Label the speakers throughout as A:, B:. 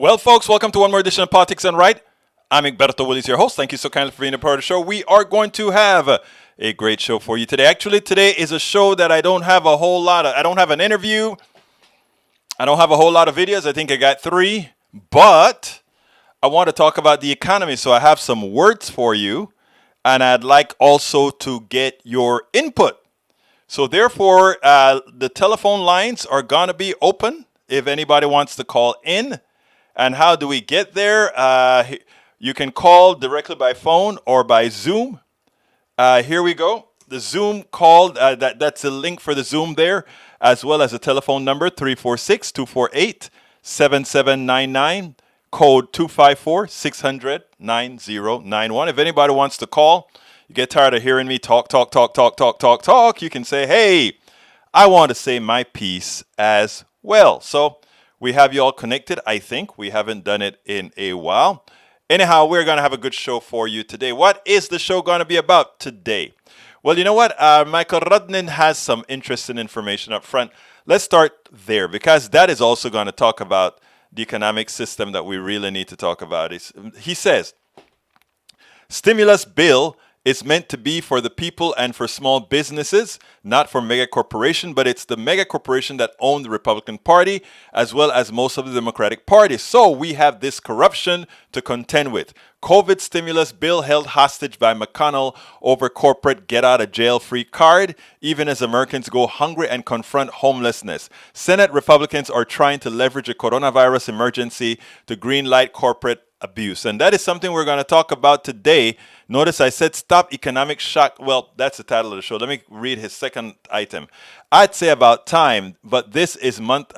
A: Well, folks, welcome to one more edition of Politics and Right. I'm Egberto Willis, your host. Thank you so kindly for being a part of the show. We are going to have a great show for you today. Actually, today is a show that I don't have a whole lot of. I don't have an interview. I don't have a whole lot of videos. I think I got 3. But I want to talk about the economy. So I have some words for you. And I'd like also to get your input. So therefore, the telephone lines are going to be open if anybody wants to call in. And how do we get there? You can call directly by phone or by Zoom. Here we go. The Zoom call, that's a link for the Zoom there, as well as a telephone number, 346-248-7799, code 254-600-9091. If anybody wants to call, you get tired of hearing me talk, you can say, hey, I want to say my piece as well. So we have you all connected, I think. We haven't done it in a while. Anyhow, we're going to have a good show for you today. What is the show going to be about today? Well, you know what? Michael Rudnin has some interesting information up front. Let's start there because that is also going to talk about the economic system that we really need to talk about. He says, stimulus bill is meant to be for the people and for small businesses, not for mega corporation, but it's the mega corporation that own the Republican Party as well as most of the Democratic Party. So we have this corruption to contend with. COVID stimulus bill held hostage by McConnell over corporate get-out-of-jail-free card, even as Americans go hungry and confront homelessness. Senate Republicans are trying to leverage a coronavirus emergency to greenlight corporate abuse. And that is something we're going to talk about today. Notice I said stop economic shock. Well, that's the title of the show. Let me read his second item. I'd say about time, but this is months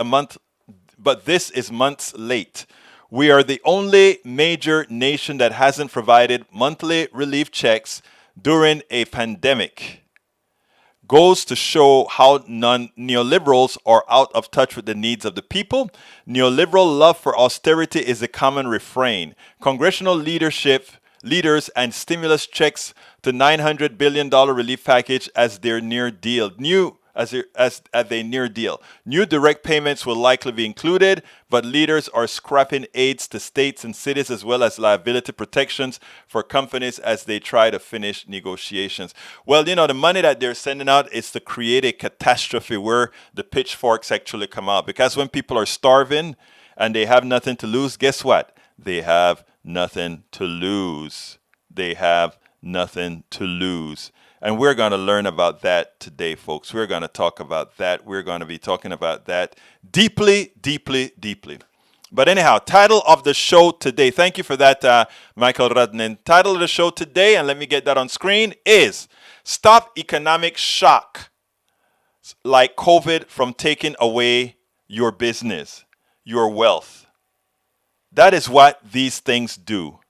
A: late. We are the only major nation that hasn't provided monthly relief checks during a pandemic. Goes to show how neoliberals are out of touch with the needs of the people. Neoliberal love for austerity is a common refrain. Congressional leaders and stimulus checks to $900 billion relief package as their near deal. New direct payments will likely be included, but leaders are scrapping aids to states and cities as well as liability protections for companies as they try to finish negotiations. Well, you know, the money that they're sending out is to create a catastrophe where the pitchforks actually come out. Because when people are starving and they have nothing to lose, guess what? They have nothing to lose. They have nothing to lose. And we're going to learn about that today, folks. We're going to talk about that. We're going to be talking about that deeply. But anyhow, title of the show today. Thank you for that, Michael Rudnin. Title of the show today, and let me get that on screen, is Stop Economic Shock Like COVID from Taking Away Your Business, Your Wealth. That is what these things do.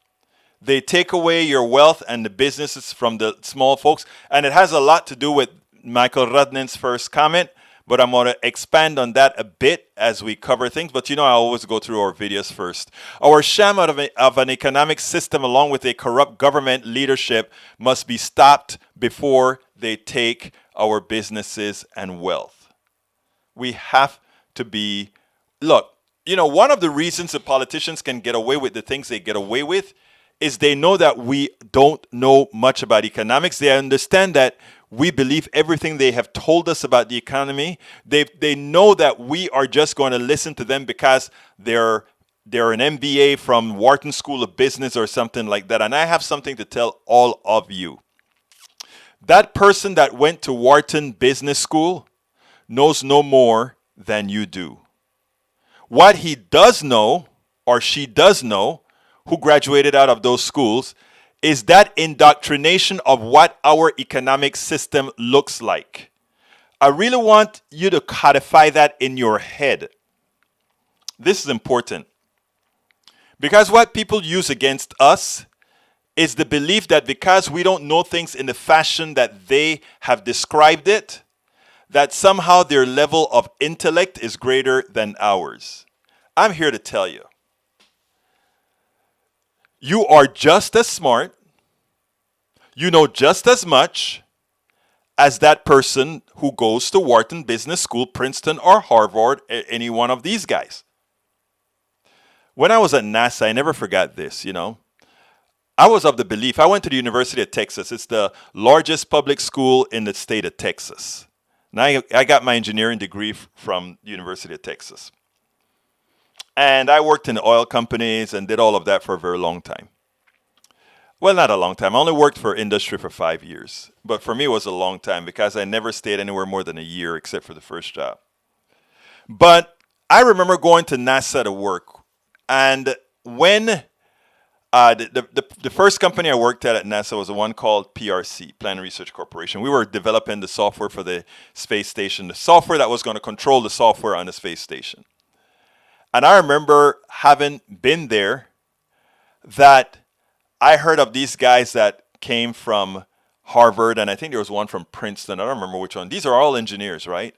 A: They take away your wealth and the businesses from the small folks. And it has a lot to do with Michael Rudnin's first comment. But I'm going to expand on that a bit as we cover things. But you know, I always go through our videos first. Our sham of an economic system along with a corrupt government leadership must be stopped before they take our businesses and wealth. We have to be... Look, you know, one of the reasons the politicians can get away with the things they get away with is they know that we don't know much about economics. They understand that we believe everything they have told us about the economy. They know that we are just going to listen to them because they're an MBA from Wharton School of Business or something like that. And I have something to tell all of you. That person that went to Wharton Business School knows no more than you do. What he does know, or she does know, who graduated out of those schools, is that indoctrination of what our economic system looks like. I really want you to codify that in your head. This is important. Because what people use against us is the belief that because we don't know things in the fashion that they have described it, that somehow their level of intellect is greater than ours. I'm here to tell you. You are just as smart, you know just as much as that person who goes to Wharton Business School, Princeton, or Harvard, any one of these guys. When I was at NASA, I never forgot this. I was of the belief, I went to the University of Texas. It's the largest public school in the state of Texas. And I got my engineering degree from the University of Texas. And I worked in oil companies and did all of that for a very long time. Well, not a long time. I only worked for industry for 5 years. But for me, it was a long time because I never stayed anywhere more than a year except for the first job. But I remember going to NASA to work. And when the first company I worked at NASA was the one called PRC, Plan Research Corporation. We were developing the software for the space station, the software that was going to control the software on the space station. And I remember having been there that I heard of these guys that came from Harvard, and I think there was one from Princeton. I don't remember which one. These are all engineers, right?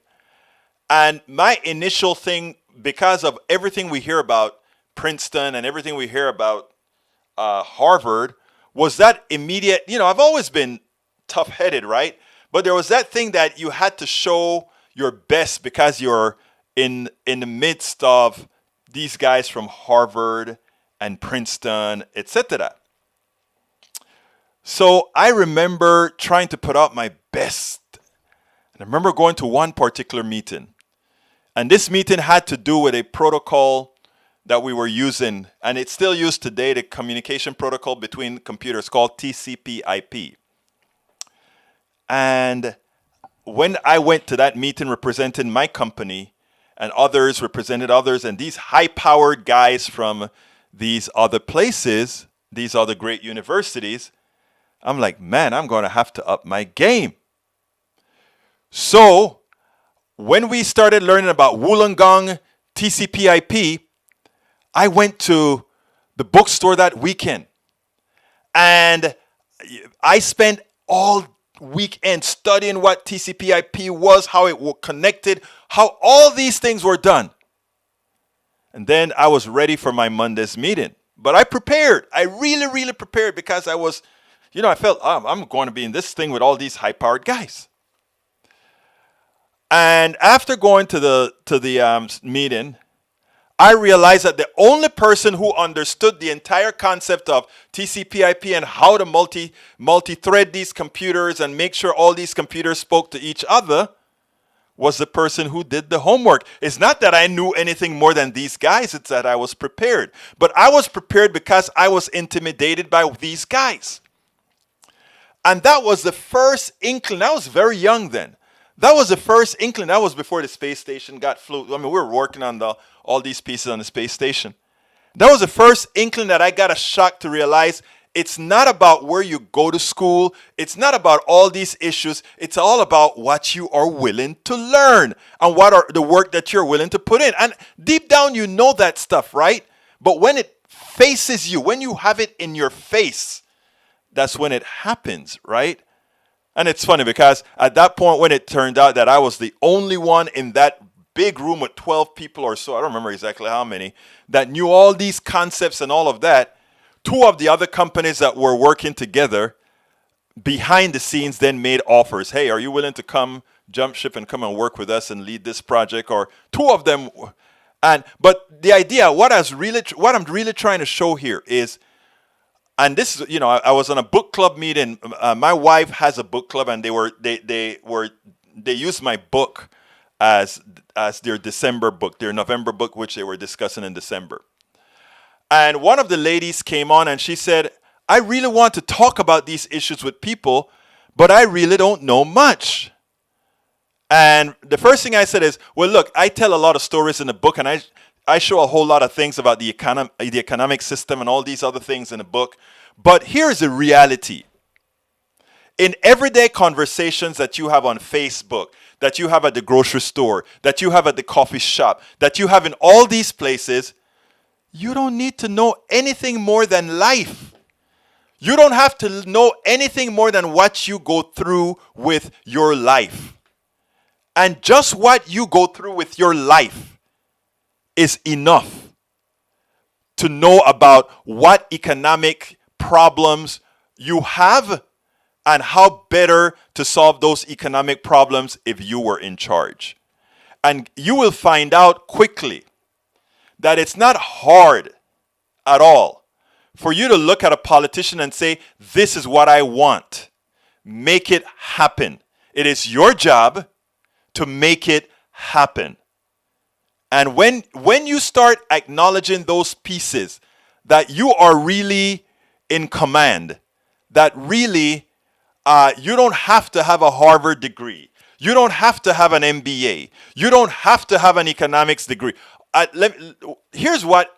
A: And my initial thing, because of everything we hear about Princeton and everything we hear about Harvard, was that immediate, I've always been tough-headed, right? But there was that thing that you had to show your best because you're in the midst of these guys from Harvard and Princeton, etc. So I remember trying to put out my best. And I remember going to one particular meeting. And this meeting had to do with a protocol that we were using, and it's still used today, the communication protocol between computers called TCP/IP. And when I went to that meeting representing my company, and others represented others, and these high-powered guys from these other places, these other great universities, I'm like, man, I'm going to have to up my game. So when we started learning about Wollongong TCP/IP, I went to the bookstore that weekend. And I spent all weekend studying what TCP/IP was, how it was connected, how all these things were done. And then I was ready for my Monday's meeting. But I prepared. I really, really prepared because I was, I felt, I'm going to be in this thing with all these high-powered guys. And after going to the meeting, I realized that the only person who understood the entire concept of TCP/IP and how to multi-thread these computers and make sure all these computers spoke to each other was the person who did the homework. It's not that I knew anything more than these guys, it's that I was prepared. But I was prepared because I was intimidated by these guys. And that was the first inkling. I was very young then. That was the first inkling. That was before the space station got flew. I mean, we were working on all these pieces on the space station. That was the first inkling that I got a shock to realize it's not about where you go to school. It's not about all these issues. It's all about what you are willing to learn and what are the work that you're willing to put in. And deep down, you know that stuff, right? But when it faces you, when you have it in your face, that's when it happens, right? And it's funny because at that point when it turned out that I was the only one in that big room with 12 people or so, I don't remember exactly how many, that knew all these concepts and all of that, two of the other companies that were working together behind the scenes then made offers. Hey, are you willing to come jump ship and come and work with us and lead this project? Or two of them. But the idea, what I'm really trying to show here is, and this is, I was on a book club meeting. My wife has a book club, and they used my book as their December book, their November book, which they were discussing in December. And one of the ladies came on and she said, I really want to talk about these issues with people, but I really don't know much. And the first thing I said is, well, look, I tell a lot of stories in the book, and I show a whole lot of things about the economic system and all these other things in the book. But here's the reality. In everyday conversations that you have on Facebook, that you have at the grocery store, that you have at the coffee shop, that you have in all these places, you don't need to know anything more than life. You don't have to know anything more than what you go through with your life. And just what you go through with your life is enough to know about what economic problems you have and how better to solve those economic problems if you were in charge. And you will find out quickly that it's not hard at all for you to look at a politician and say, this is what I want. Make it happen. It is your job to make it happen. And when you start acknowledging those pieces, that you are really in command, that really you don't have to have a Harvard degree. You don't have to have an MBA. You don't have to have an economics degree. Here's what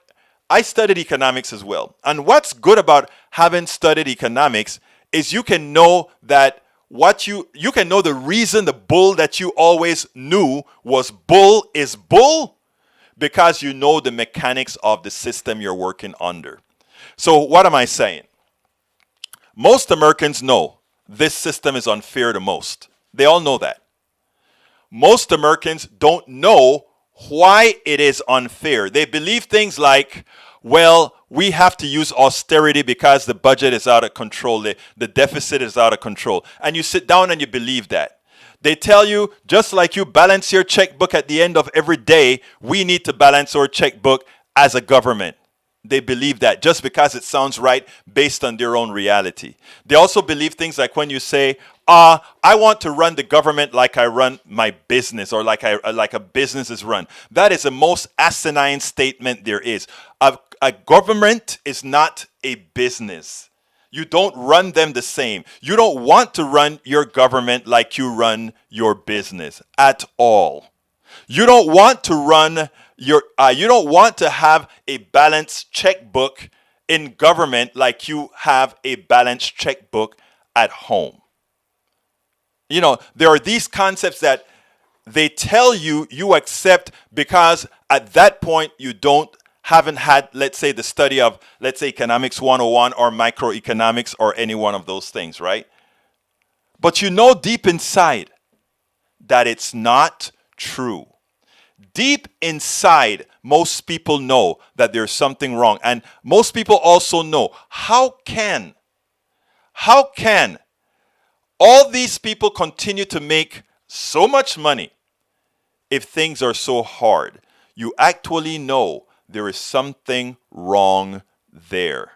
A: I studied economics as well. And what's good about having studied economics is you can know that you can know the reason the bull that you always knew was bull is bull because you know the mechanics of the system you're working under. So what am I saying? Most Americans know this system is unfair the most. They all know that. Most Americans don't know why it is unfair. They believe things like, well, we have to use austerity because the budget is out of control. The deficit is out of control. And you sit down and you believe that. They tell you, just like you balance your checkbook at the end of every day, we need to balance our checkbook as a government. They believe that just because it sounds right based on their own reality. They also believe things like when you say, I want to run the government like I run my business or like a business is run. That is the most asinine statement there is. A government is not a business. You don't run them the same. You don't want to run your government like you run your business at all. You don't want to run you don't want to have a balanced checkbook in government like you have a balanced checkbook at home. You know, there are these concepts that they tell you accept because at that point you haven't had, let's say, the study of, let's say, Economics 101 or microeconomics or any one of those things, right? But you know deep inside that it's not true. Deep inside, most people know that there's something wrong. And most people also know, how can all these people continue to make so much money if things are so hard? You actually know there is something wrong there.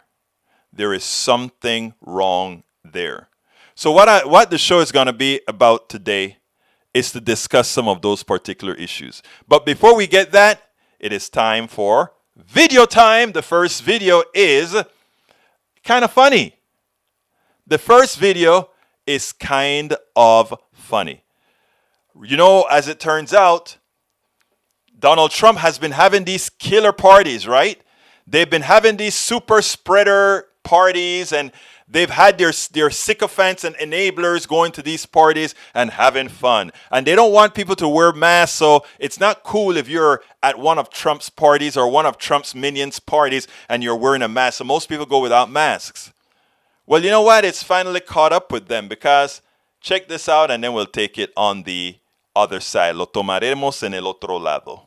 A: There is something wrong there. So what the show is going to be about today is to discuss some of those particular issues. But before we get that, it is time for video time. The first video is kind of funny. The first video is kind of funny. You know, as it turns out, Donald Trump has been having these killer parties, right? They've been having these super spreader parties, and they've had their sycophants and enablers going to these parties and having fun. And they don't want people to wear masks, so it's not cool if you're at one of Trump's parties or one of Trump's minions' parties and you're wearing a mask. So most people go without masks. Well, you know what? It's finally caught up with them because check this out and then we'll take it on the other side. Lo tomaremos en el otro lado.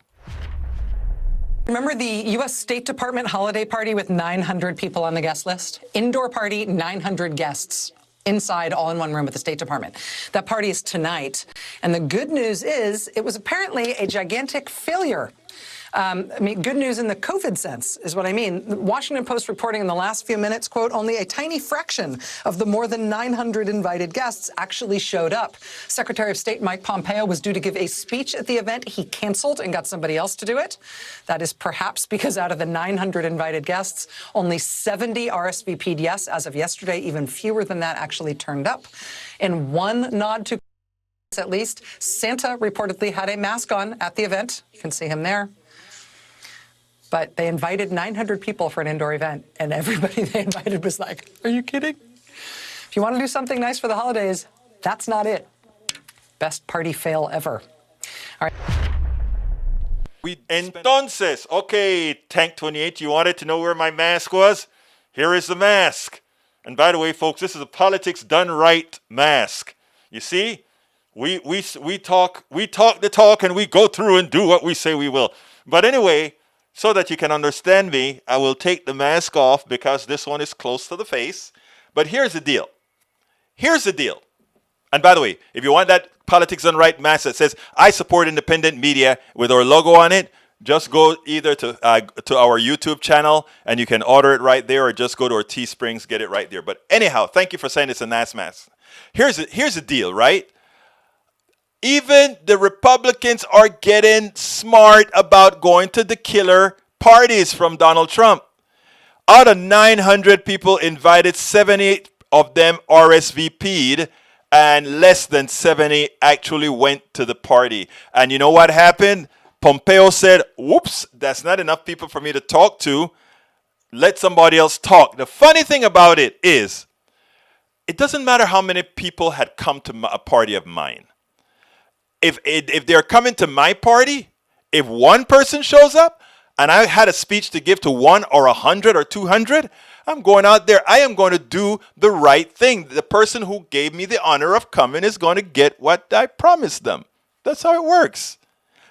B: Remember the U.S. State Department holiday party with 900 people on the guest list? Indoor party, 900 guests. Inside, all in one room at the State Department. That party is tonight. And the good news is it was apparently a gigantic failure. Good news in the COVID sense is what I mean. The Washington Post reporting in the last few minutes, quote, only a tiny fraction of the more than 900 invited guests actually showed up. Secretary of State Mike Pompeo was due to give a speech at the event. He canceled and got somebody else to do it. That is perhaps because out of the 900 invited guests, only 70 RSVP'd yes as of yesterday. Even fewer than that actually turned up. In one nod to at least, Santa reportedly had a mask on at the event. You can see him there. But they invited 900 people for an indoor event, and everybody they invited was like, are you kidding? If you want to do something nice for the holidays, that's not it. Best party fail ever. All right.
A: Entonces, okay, Tank 28, you wanted to know where my mask was? Here is the mask. And by the way, folks, this is a politics done right mask. You see? We talk the talk and we go through and do what we say we will. But anyway, so that you can understand me, I will take the mask off because this one is close to the face. But here's the deal. Here's the deal. And by the way, if you want that Politics Done Right mask that says, I support independent media with our logo on it, just go either to our YouTube channel and you can order it right there, or just go to our Teesprings, get it right there. But anyhow, thank you for saying it's a nice mask. Here's the deal, right? Even the Republicans are getting smart about going to the killer parties from Donald Trump. Out of 900 people invited, 70 of them RSVP'd, and less than 70 actually went to the party. And you know what happened? Pompeo said, whoops, that's not enough people for me to talk to. Let somebody else talk. The funny thing about it is, it doesn't matter how many people had come to a party of mine. If they're coming to my party, if one person shows up and I had a speech to give to 1 or 100 or 200, I'm going out there. I am going to do the right thing. The person who gave me the honor of coming is going to get what I promised them. That's how it works.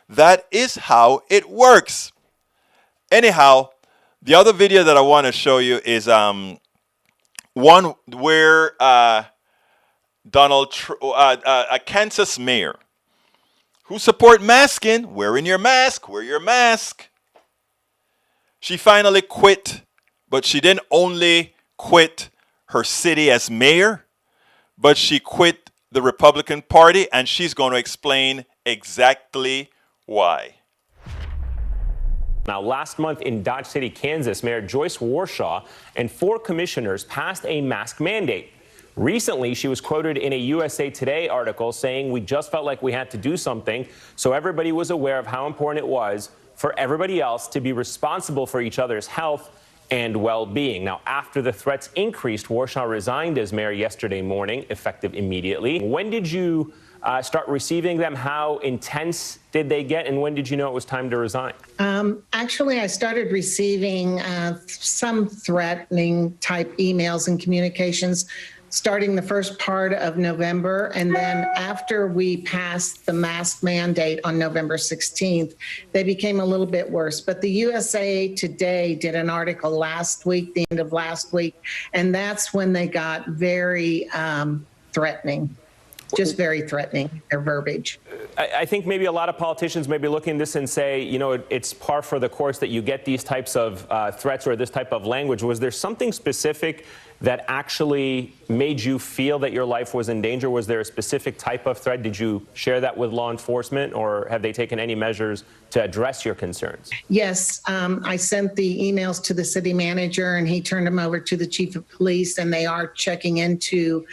A: That is how it works. Anyhow, the other video that I want to show you is one where a Kansas mayor who support masking, wearing your mask, wear your mask. She finally quit, but she didn't only quit her city as mayor, but she quit the Republican Party, and she's going to explain exactly why.
C: Now, last month in Dodge City, Kansas, Mayor Joyce Warshaw and 4 commissioners passed a mask mandate. Recently, she was quoted in a USA Today article saying, "We just felt like we had to do something, so everybody was aware of how important it was for everybody else to be responsible for each other's health and well-being." Now, after the threats increased, Warshaw resigned as mayor yesterday morning, effective immediately. When did you start receiving them? How intense did they get? And when did you know it was time to resign?
D: Actually, I started receiving some threatening type emails and communications starting the first part of November. And then after we passed the mask mandate on November 16th, they became a little bit worse. But the USA Today did an article last week, the end of last week, and that's when they got very threatening. Just very threatening, their verbiage.
C: I think maybe a lot of politicians may be looking at this and say, you know, it's par for the course that you get these types of threats or this type of language. Was there something specific that actually made you feel that your life was in danger? Was there a specific type of threat? Did you share that with law enforcement, or have they taken any measures to address your concerns?
D: Yes, I sent the emails to the city manager and he turned them over to the chief of police, and they are checking into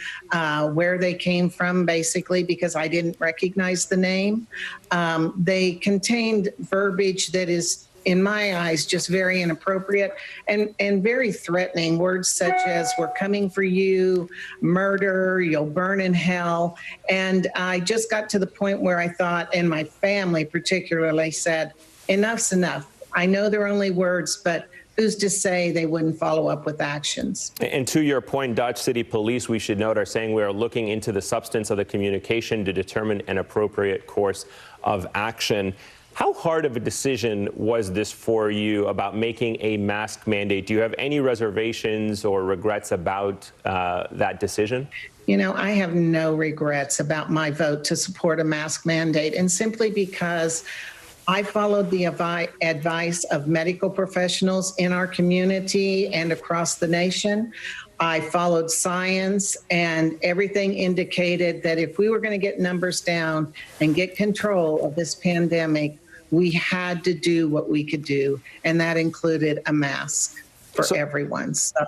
D: where they came from, basically, because I didn't recognize the name. They contained verbiage that is, in my eyes, just very inappropriate and very threatening. Words such as, "we're coming for you," "murder," "you'll burn in hell." And I just got to the point where I thought, and my family particularly said, enough's enough. I know they're only words, but who's to say they wouldn't follow up with actions?
C: And to your point, Dodge City Police, we should note, are saying we are looking into the substance of the communication to determine an appropriate course of action. How hard of a decision was this for you about making a mask mandate? Do you have any reservations or regrets about that decision?
D: You know, I have no regrets about my vote to support a mask mandate, and simply because I followed the advice of medical professionals in our community and across the nation. I followed science, and everything indicated that if we were going to get numbers down and get control of this pandemic, we had to do what we could do, and that included a mask for everyone. So.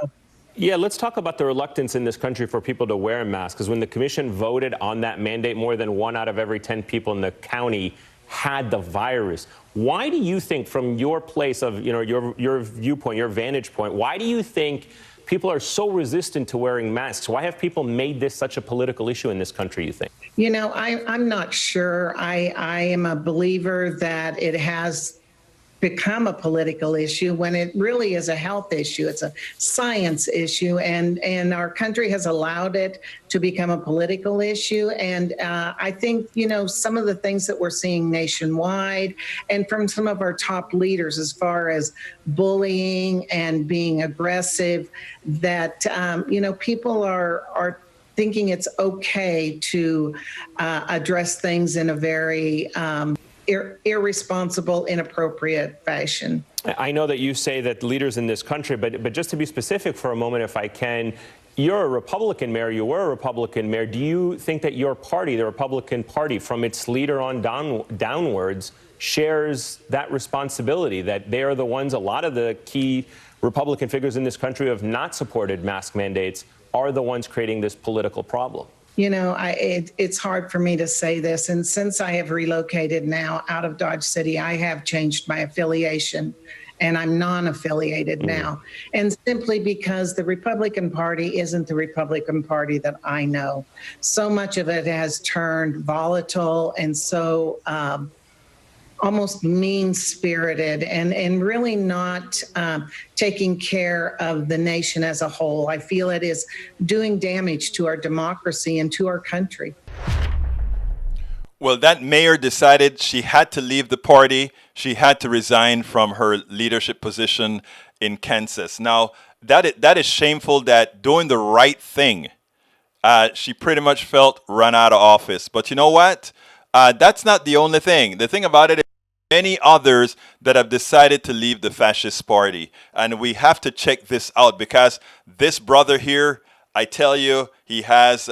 C: Yeah, let's talk about the reluctance in this country for people to wear a mask, because when the commission voted on that mandate, more than 1 out of every 10 people in the county had the virus. Why do you think, from your place of, you know, your viewpoint, your vantage point, why do you think people are so resistant to wearing masks? Why have people made this such a political issue in this country, you think?
D: You know, I'm not sure. I am a believer that it has become a political issue when it really is a health issue. It's a science issue, and our country has allowed it to become a political issue. And I think, you know, some of the things that we're seeing nationwide and from some of our top leaders as far as bullying and being aggressive, that, you know, people are thinking it's okay to address things in a very irresponsible, inappropriate fashion.
C: I know that you say that leaders in this country, but just to be specific for a moment, if I can, you're a Republican mayor, you were a Republican mayor. Do you think that your party, the Republican Party, from its leader on downwards, shares that responsibility, that they are the ones, a lot of the key Republican figures in this country who have not supported mask mandates are the ones creating this political problem?
D: You know, it's hard for me to say this. And since I have relocated now out of Dodge City, I have changed my affiliation and I'm non-affiliated now. And simply because the Republican Party isn't the Republican Party that I know. So much of it has turned volatile and so almost mean-spirited and really not taking care of the nation as a whole. I feel it is doing damage to our democracy and to our country.
A: Well, that mayor decided she had to leave the party. She had to resign from her leadership position in Kansas. Now, that is shameful that doing the right thing, she pretty much felt run out of office. But you know what? That's not the only thing. The thing about it is many others that have decided to leave the fascist party. And we have to check this out because this brother here, I tell you, he has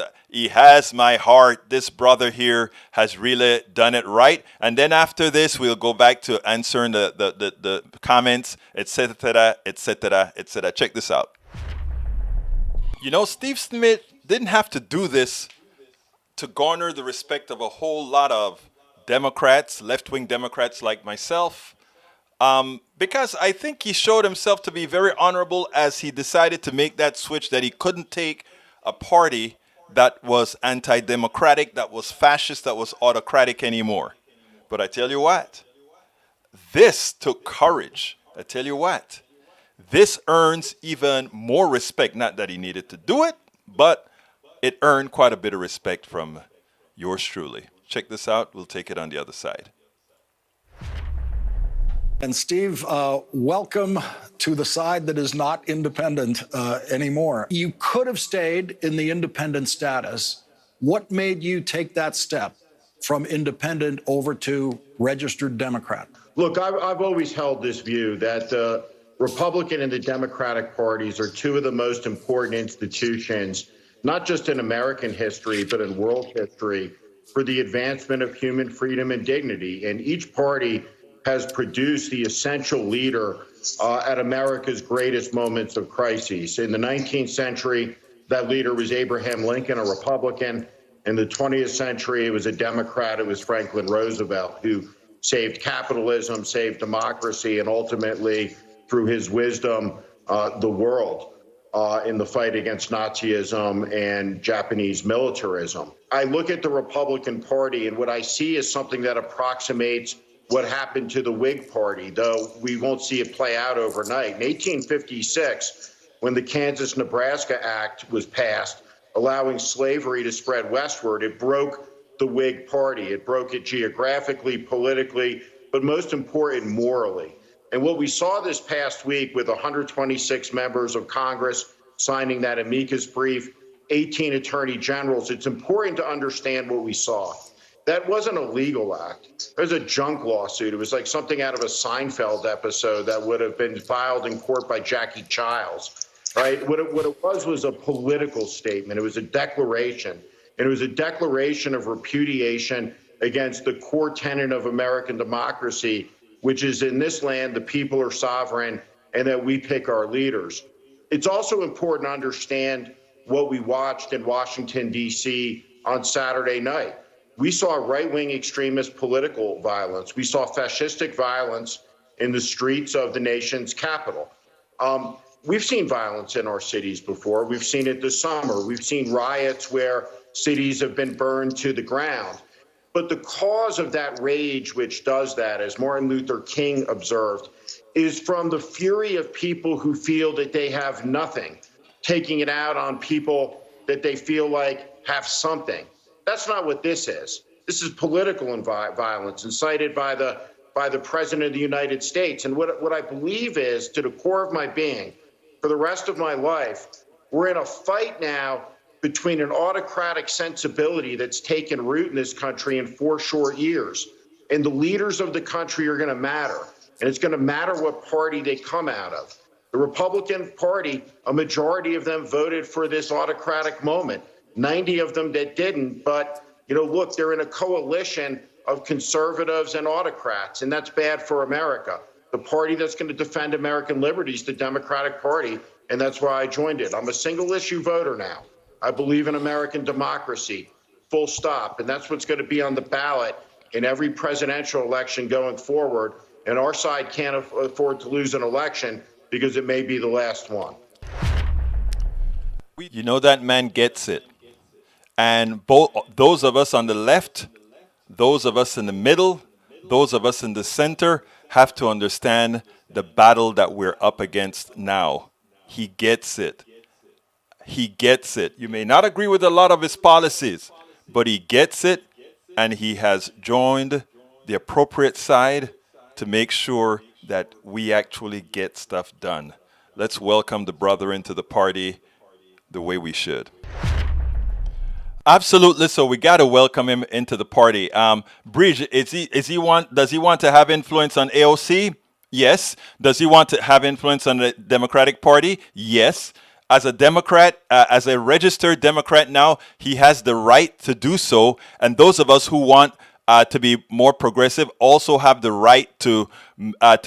A: my heart. This brother here has really done it right. And then after this, we'll go back to answering the comments, etc., etc., etc. Check this out. You know, Steve Smith didn't have to do this to garner the respect of a whole lot of Democrats, left-wing Democrats like myself, because I think he showed himself to be very honorable as he decided to make that switch that he couldn't take a party that was anti-democratic, that was fascist, that was autocratic anymore. But I tell you what, this took courage. I tell you what, this earns even more respect. Not that he needed to do it, but it earned quite a bit of respect from yours truly. Check this out. We'll take it on the other side.
E: And Steve, welcome to the side that is not independent anymore. You could have stayed in the independent status. What made you take that step from independent over to registered Democrat?
F: Look, I've always held this view that the Republican and the Democratic parties are two of the most important institutions, not just in American history, but in world history, for the advancement of human freedom and dignity. And each party has produced the essential leader at America's greatest moments of crises. In the 19th century, that leader was Abraham Lincoln, a Republican. In the 20th century, it was a Democrat. It was Franklin Roosevelt, who saved capitalism, saved democracy, and ultimately, through his wisdom, the world in the fight against Nazism and Japanese militarism. I look at the Republican Party, and what I see is something that approximates what happened to the Whig Party, though we won't see it play out overnight. In 1856, when the Kansas-Nebraska Act was passed, allowing slavery to spread westward, it broke the Whig Party. It broke it geographically, politically, but most important, morally. And what we saw this past week with 126 members of Congress signing that amicus brief, 18 attorney generals, it's important to understand what we saw. That wasn't a legal act. It was a junk lawsuit. It was like something out of a Seinfeld episode that would have been filed in court by Jackie Childs, right? What it was a political statement. It was a declaration. And it was a declaration of repudiation against the core tenet of American democracy, which is in this land, the people are sovereign and that we pick our leaders. It's also important to understand what we watched in Washington, D.C. on Saturday night. We saw right-wing extremist political violence. We saw fascistic violence in the streets of the nation's capital. We've seen violence in our cities before. We've seen it this summer. We've seen riots where cities have been burned to the ground. But the cause of that rage, which does that, as Martin Luther King observed, is from the fury of people who feel that they have nothing, taking it out on people that they feel like have something. That's not what this is. This is political violence incited by the President of the United States. And what I believe is, to the core of my being, for the rest of my life, we're in a fight now between an autocratic sensibility that's taken root in this country in 4 short years, And the leaders of the country are going to matter. And it's going to matter what party they come out of. The Republican Party, a majority of them voted for this autocratic moment. 90 of them that didn't. But, look, they're in a coalition of conservatives and autocrats, and that's bad for America. The party that's going to defend American liberties, the Democratic Party, and that's why I joined it. I'm a single issue voter now. I believe in American democracy, full stop. And that's what's going to be on the ballot in every presidential election going forward. And our side can't afford to lose an election because it may be the last one.
A: You know, that man gets it. And both those of us on the left, those of us in the middle, those of us in the center have to understand the battle that we're up against now. He gets it. He gets it. You may not agree with a lot of his policies, but he gets it, and he has joined the appropriate side to make sure that we actually get stuff done. Let's welcome the brother into the party the way we should. Absolutely. So we got to welcome him into the party. Bridge, does he want to have influence on AOC? Yes. Does he want to have influence on the Democratic Party? Yes. As a Democrat, as a registered Democrat now, he has the right to do so. And those of us who want to be more progressive also have the right to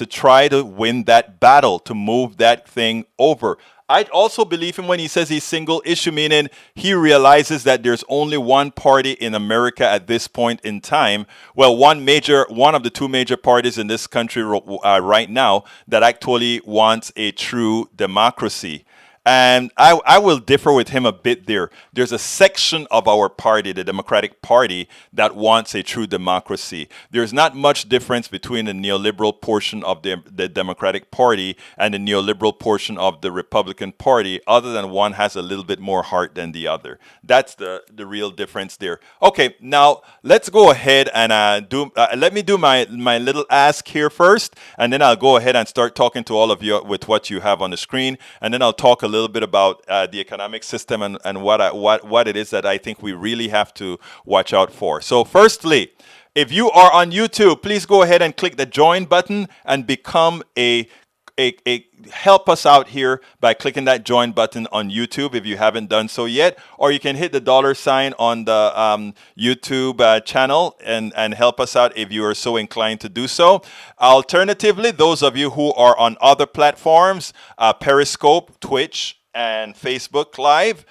A: try to win that battle, to move that thing over. I also believe him when he says he's single issue, meaning he realizes that there's only one party in America at this point in time. Well, one of the two major parties in this country right now that actually wants a true democracy. And I will differ with him a bit there. There's a section of our party, the Democratic Party, that wants a true democracy. There's not much difference between the neoliberal portion of the Democratic Party and the neoliberal portion of the Republican Party, other than one has a little bit more heart than the other. That's the real difference there. Okay, now let's go ahead and let me do my little ask here first, and then I'll go ahead and start talking to all of you with what you have on the screen, and then I'll talk a little bit about the economic system and what it is that I think we really have to watch out for. So firstly, if you are on YouTube, please go ahead and click the join button and become help us out here by clicking that join button on YouTube if you haven't done so yet, or you can hit the $ on the YouTube channel and help us out if you are so inclined to do so. Alternatively, those of you who are on other platforms, Periscope, Twitch, and Facebook Live,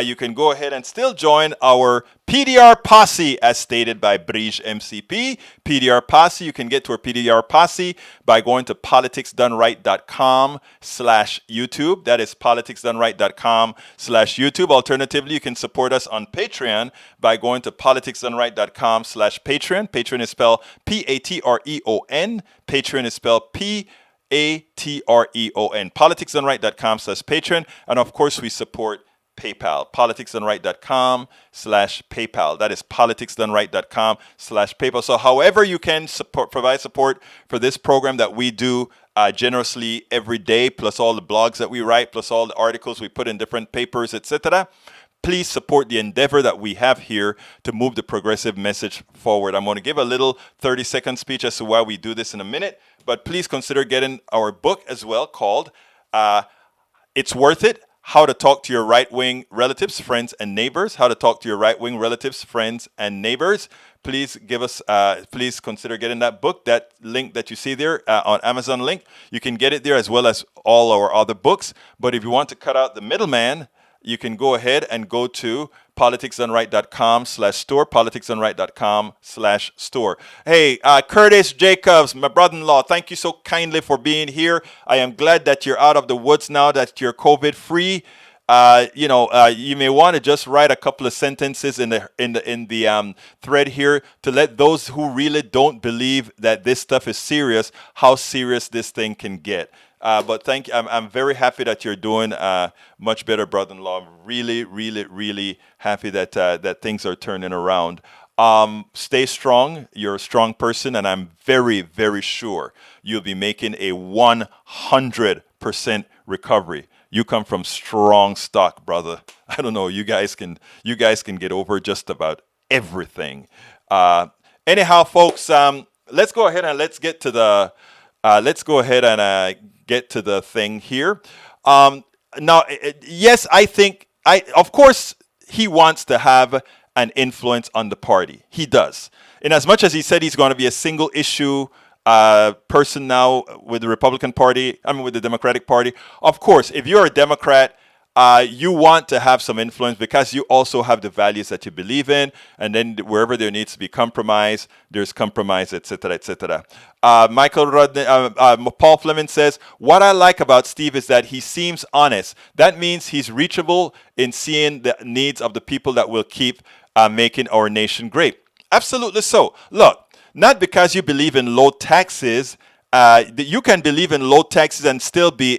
A: you can go ahead and still join our PDR Posse as stated by Brige MCP. PDR Posse, you can get to our PDR Posse by going to politicsdoneright.com/YouTube. That is politicsdoneright.com/YouTube. Alternatively, you can support us on Patreon by going to politicsdoneright.com/Patreon. Patreon is spelled Patreon. Patreon is spelled Patreon. Politicsdoneright.com/Patreon. And of course, we support PayPal, politicsdoneright.com/PayPal. That is politicsdoneright.com/PayPal. So however you can provide support for this program that we do generously every day, plus all the blogs that we write, plus all the articles we put in different papers, etc., please support the endeavor that we have here to move the progressive message forward. I'm going to give a little 30-second speech as to why we do this in a minute, but please consider getting our book as well called It's Worth It, How to Talk to Your Right-Wing Relatives, Friends, and Neighbors. How to Talk to Your Right-Wing Relatives, Friends, and Neighbors. Please please consider getting that book. That link that you see there on Amazon link, you can get it there as well as all our other books. But if you want to cut out the middleman, you can go ahead and go to politicsdoneright.com/store, politicsdoneright.com/store. Hey, Curtis Jacobs, my brother-in-law, thank you so kindly for being here. I am glad that you're out of the woods now, that you're COVID-free. You may want to just write a couple of sentences in the thread here to let those who really don't believe that this stuff is serious, how serious this thing can get. But thank you. I'm very happy that you're doing much better, brother-in-law. I'm really, really, really happy that things are turning around. Stay strong. You're a strong person, and I'm very, very sure you'll be making a 100% recovery. You come from strong stock, brother. I don't know. You guys can get over just about everything. Anyhow, folks. let's go ahead and let's go ahead and get to the thing here. Um, Now, yes, I think of course, he wants to have an influence on the party. He does. In as much as he said he's going to be a single issue person now with the Republican Party, I mean, with the Democratic Party. Of course, if you're a Democrat, you want to have some influence because you also have the values that you believe in, and then wherever there needs to be compromise, there's compromise, etc., etc. Paul Fleming says, "What I like about Steve is that he seems honest. That means he's reachable in seeing the needs of the people that will keep making our nation great." Absolutely so. Look, not because you believe in low taxes. You can believe in low taxes and still be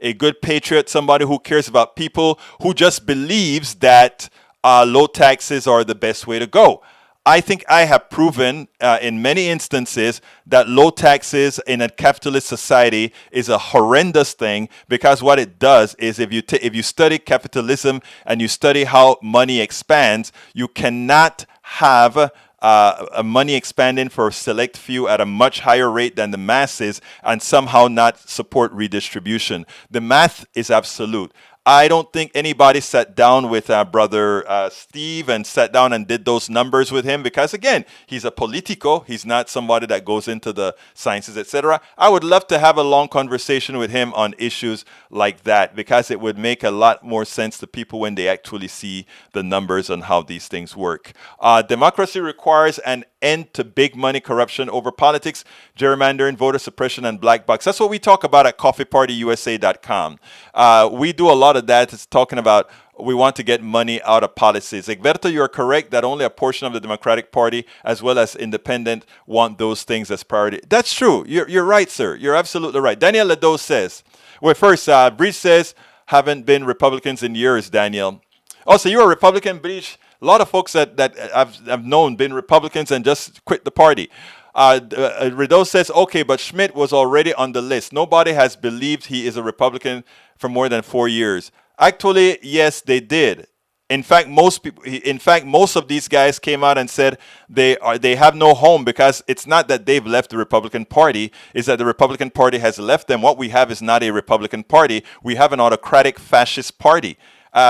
A: a good patriot, somebody who cares about people, who just believes that low taxes are the best way to go. I think I have proven in many instances that low taxes in a capitalist society is a horrendous thing, because what it does is if you study capitalism and you study how money expands, you cannot have money expanding for a select few at a much higher rate than the masses and somehow not support redistribution. The math is absolute. I don't think anybody sat down with brother Steve and sat down and did those numbers with him, because again, he's a politico. He's not somebody that goes into the sciences, etc. I would love to have a long conversation with him on issues like that, because it would make a lot more sense to people when they actually see the numbers on how these things work. Democracy requires an end to big money corruption over politics, gerrymandering, voter suppression, and black box. That's what we talk about at coffeepartyusa.com. We do a lot of that. It's talking about we want to get money out of policies. Egberto, you're correct that only a portion of the Democratic Party, as well as independent, want those things as priority. That's true. You're right, sir. You're absolutely right. Daniel Ledo says, well, first, Breach says, haven't been Republicans in years, Daniel. Also, you're a Republican, Breach. A lot of folks that I've known been Republicans and just quit the party. Rideau says, okay, but Schmidt was already on the list. Nobody has believed he is a Republican for more than 4 years. Actually, yes, they did. In fact, most of these guys came out and said they have no home, because it's not that they've left the Republican Party, it's that the Republican Party has left them. What we have is not a Republican Party. We have an autocratic fascist party.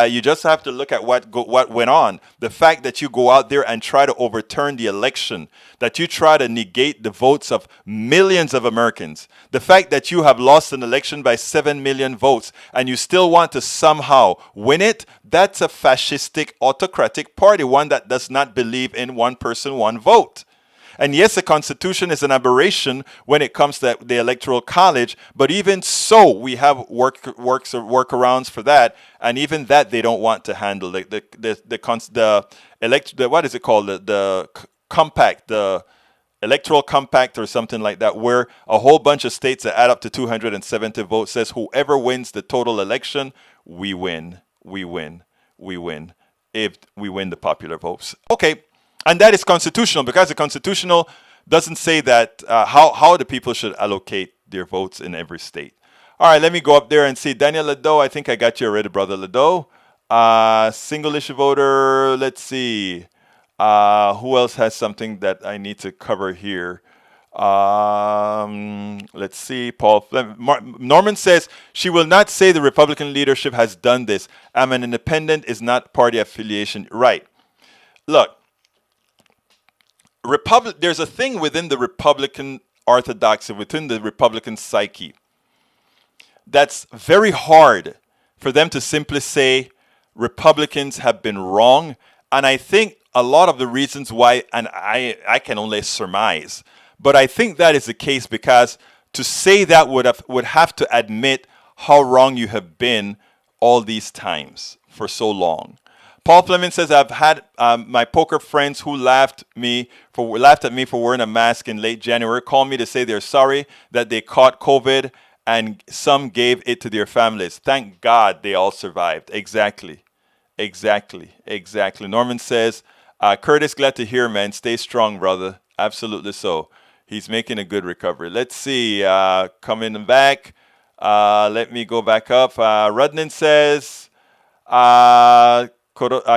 A: You just have to look at what went on. The fact that you go out there and try to overturn the election, that you try to negate the votes of millions of Americans, the fact that you have lost an election by 7 million votes and you still want to somehow win it, that's a fascistic, autocratic party, one that does not believe in one person, one vote. And yes, the Constitution is an aberration when it comes to the Electoral College, but even so, we have workarounds for that, and even that they don't want to handle. What is it called? The compact, the Electoral Compact or something like that, where a whole bunch of states that add up to 270 votes says whoever wins the total election, we win, we win, we win, if we win the popular votes. Okay. And that is constitutional, because the constitutional doesn't say that how the people should allocate their votes in every state. All right, let me go up there and see. Daniel Ledo, I think I got you already, brother Ledo. Single issue voter, let's see. Who else has something that I need to cover here? Let's see. Norman says, she will not say the Republican leadership has done this. I'm an independent, is not party affiliation. Right. Look. There's a thing within the Republican orthodoxy, within the Republican psyche, that's very hard for them to simply say Republicans have been wrong. And I think a lot of the reasons why, and I can only surmise, but I think that is the case because to say that would have to admit how wrong you have been all these times for so long. Paul Fleming says, I've had my poker friends who laughed at me for wearing a mask in late January call me to say they're sorry that they caught COVID, and some gave it to their families. Thank God they all survived. Exactly. Norman says, Curtis, glad to hear, man. Stay strong, brother. Absolutely so. He's making a good recovery. Let's see. Coming back. Let me go back up. Rudnan says,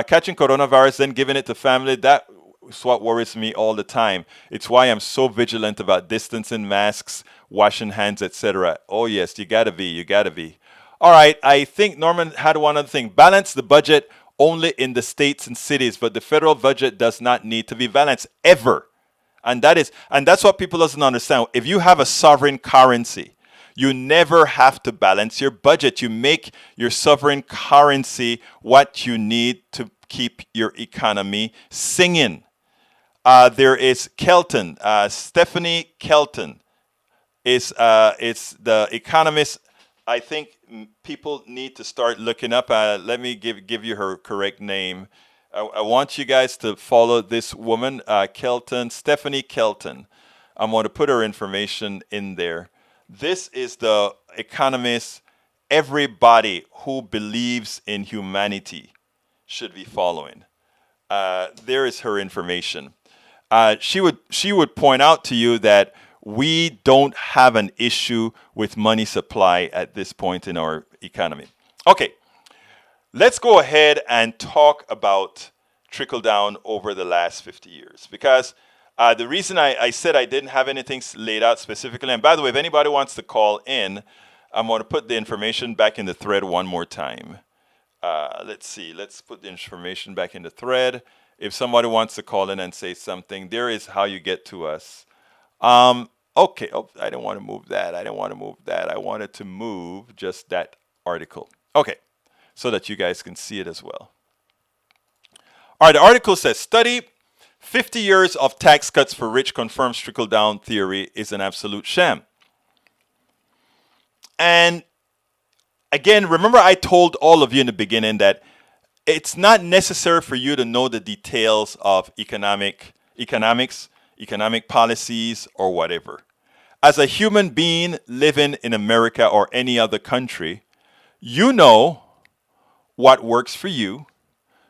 A: catching coronavirus, then giving it to family. That it's what worries me all the time. It's why I'm so vigilant about distancing, masks, washing hands, etc. Oh yes, you gotta be. You gotta be. All right. I think Norman had one other thing. Balance the budget only in the states and cities, but the federal budget does not need to be balanced ever. And that's what people doesn't understand. If you have a sovereign currency, you never have to balance your budget. You make your sovereign currency what you need to keep your economy singing. There is Kelton, Stephanie Kelton is the economist. I think people need to start looking up. Let me give you her correct name. I want you guys to follow this woman, Kelton, Stephanie Kelton. I'm going to put her information in there. This is the economist everybody who believes in humanity should be following. There is her information. She would point out to you that we don't have an issue with money supply at this point in our economy. Okay, let's go ahead and talk about trickle down over the last 50 years. Because the reason I said I didn't have anything laid out specifically, and by the way, if anybody wants to call in, I'm going to put the information back in the thread one more time. Let's see, let's put the information back in the thread. If somebody wants to call in and say something, there is how you get to us. Okay, oh, I didn't want to move that. I wanted to move just that article. Okay, so that you guys can see it as well. All right, the article says, study 50 years of tax cuts for rich confirms trickle-down theory is an absolute sham. And again, remember I told all of you in the beginning that it's not necessary for you to know the details of economics, economic policies, or whatever. As a human being living in America or any other country, you know what works for you.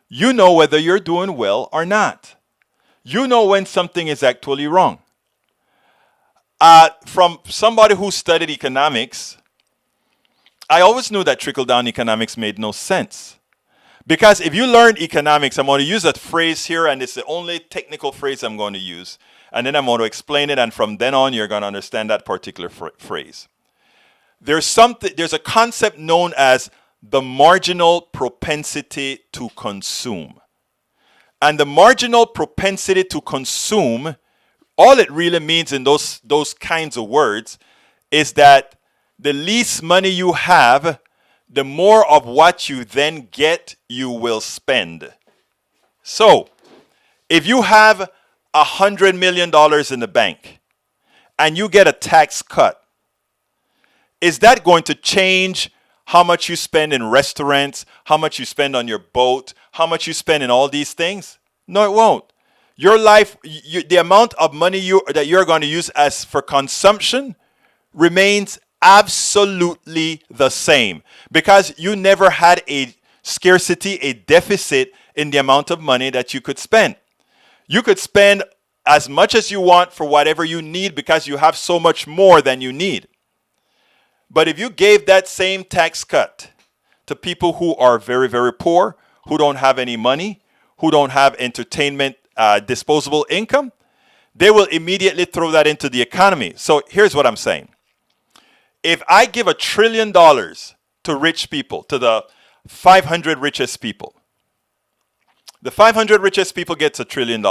A: You know whether you're doing well or not. You know when something is actually wrong. From somebody who studied economics, I always knew that trickle-down economics made no sense. Because if you learn economics, I'm going to use that phrase here, and it's the only technical phrase I'm going to use. And then I'm going to explain it, and from then on, you're going to understand that particular phrase. There's a concept known as the marginal propensity to consume. And the marginal propensity to consume, all it really means in those kinds of words is that the least money you have, the more of what you then get, you will spend. So, if you have $100 million in the bank and you get a tax cut, is that going to change how much you spend in restaurants, how much you spend on your boat, how much you spend in all these things? No, it won't. Your life, the amount of money that you're going to use as for consumption remains absolutely the same because you never had a scarcity, a deficit in the amount of money that you could spend. You could spend as much as you want for whatever you need because you have so much more than you need. But if you gave that same tax cut to people who are very, very poor, who don't have any money, who don't have entertainment, disposable income, they will immediately throw that into the economy. So here's what I'm saying. If I give $1 trillion to rich people, to the 500 richest people, the 500 richest people gets $1 trillion.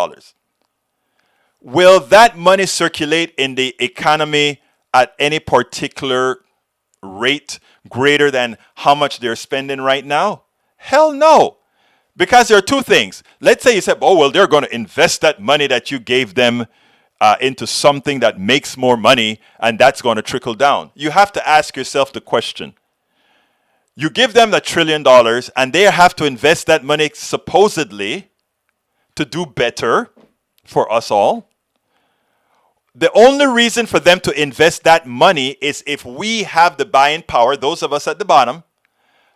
A: Will that money circulate in the economy at any particular rate greater than how much they're spending right now? Hell no. Because there are two things. Let's say you said, oh, well, they're going to invest that money that you gave them into something that makes more money, and that's going to trickle down. You have to ask yourself the question. You give them $1 trillion, and they have to invest that money supposedly to do better for us all. The only reason for them to invest that money is if we have the buying power, those of us at the bottom,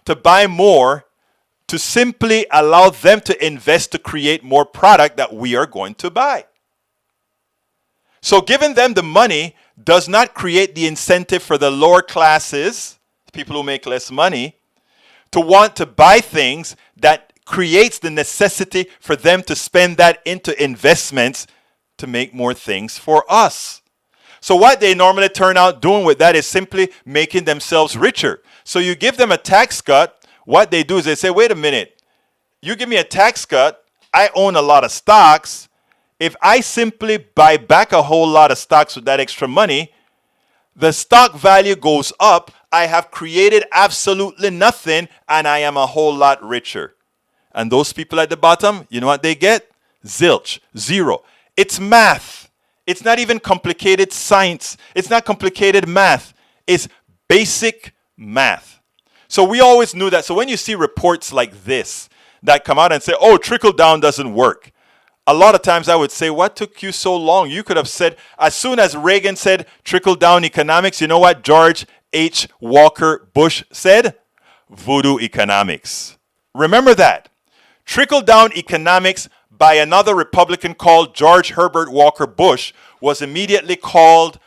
A: to buy more, to simply allow them to invest to create more product that we are going to buy. So giving them the money does not create the incentive for the lower classes, people who make less money, to want to buy things that creates the necessity for them to spend that into investments to make more things for us. So what they normally turn out doing with that is simply making themselves richer. So you give them a tax cut, what they do is they say, wait a minute, you give me a tax cut, I own a lot of stocks. If I simply buy back a whole lot of stocks with that extra money, the stock value goes up. I have created absolutely nothing, and I am a whole lot richer. And those people at the bottom, you know what they get? Zilch, zero. It's math. It's not even complicated science. It's not complicated math. It's basic math. So we always knew that. So when you see reports like this that come out and say, oh, trickle down doesn't work, a lot of times I would say, what took you so long? You could have said, as soon as Reagan said trickle down economics, you know what George H. Walker Bush said? Voodoo economics. Remember that. Trickle down economics by another Republican called George Herbert Walker Bush was immediately called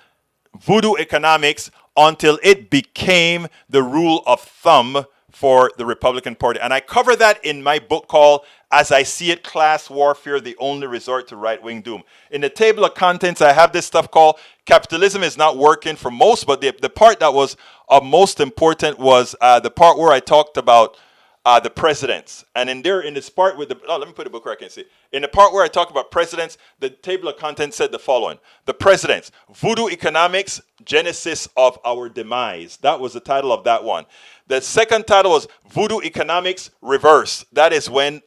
A: voodoo economics until it became the rule of thumb for the Republican Party. And I cover that in my book called As I See It, Class Warfare, the Only Resort to Right-Wing Doom. In the table of contents, I have this stuff called Capitalism is Not Working for Most, but the part that was of most important was the part where I talked about the presidents. And in this part with let me put the book where I can see. In the part where I talk about presidents, the table of contents said the following. The presidents, voodoo economics, genesis of our demise. That was the title of that one. The second title was voodoo economics reverse. That is when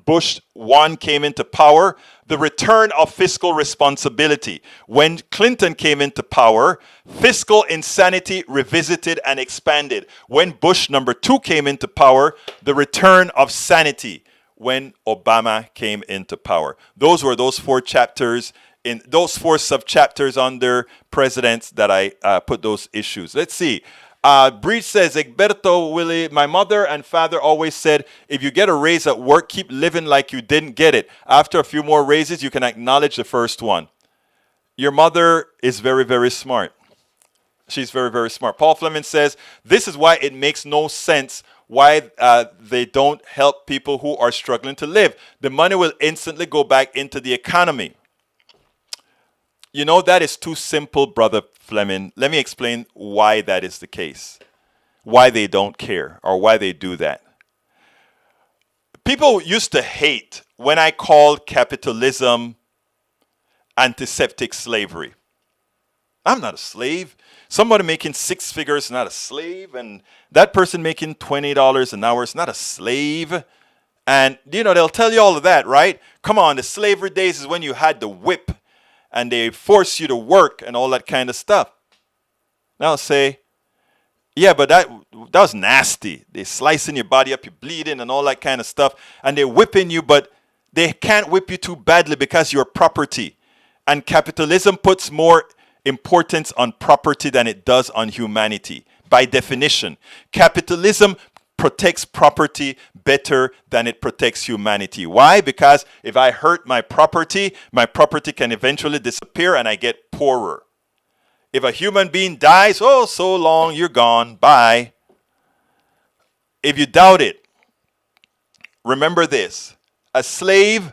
A: Bush 1 came into power, the return of fiscal responsibility. When Clinton came into power, fiscal insanity revisited and expanded. When Bush number 2 came into power, the return of sanity. When Obama came into power. Those were those 4 chapters, in those 4 sub-chapters under presidents that I put those issues. Let's see. Breach says, Egberto Willie, my mother and father always said, if you get a raise at work, keep living like you didn't get it. After a few more raises, you can acknowledge the first one. Your mother is very, very smart. She's very, very smart. Paul Fleming says, this is why it makes no sense why they don't help people who are struggling to live. The money will instantly go back into the economy. You know, that is too simple, Brother Fleming. Let me explain why that is the case. Why they don't care or why they do that. People used to hate when I called capitalism antiseptic slavery. I'm not a slave. Somebody making 6 figures is not a slave. And that person making $20 an hour is not a slave. And, you know, they'll tell you all of that, right? Come on, the slavery days is when you had the whip and they force you to work and all that kind of stuff. Now I'll say, yeah, but that was nasty. They're slicing your body up, you're bleeding and all that kind of stuff. And they're whipping you, but they can't whip you too badly because you're property. And capitalism puts more importance on property than it does on humanity. By definition, capitalism protects property better than it protects humanity. Why? Because if I hurt my property can eventually disappear and I get poorer. If a human being dies, oh, so long, you're gone, bye. If you doubt it, remember this. A slave,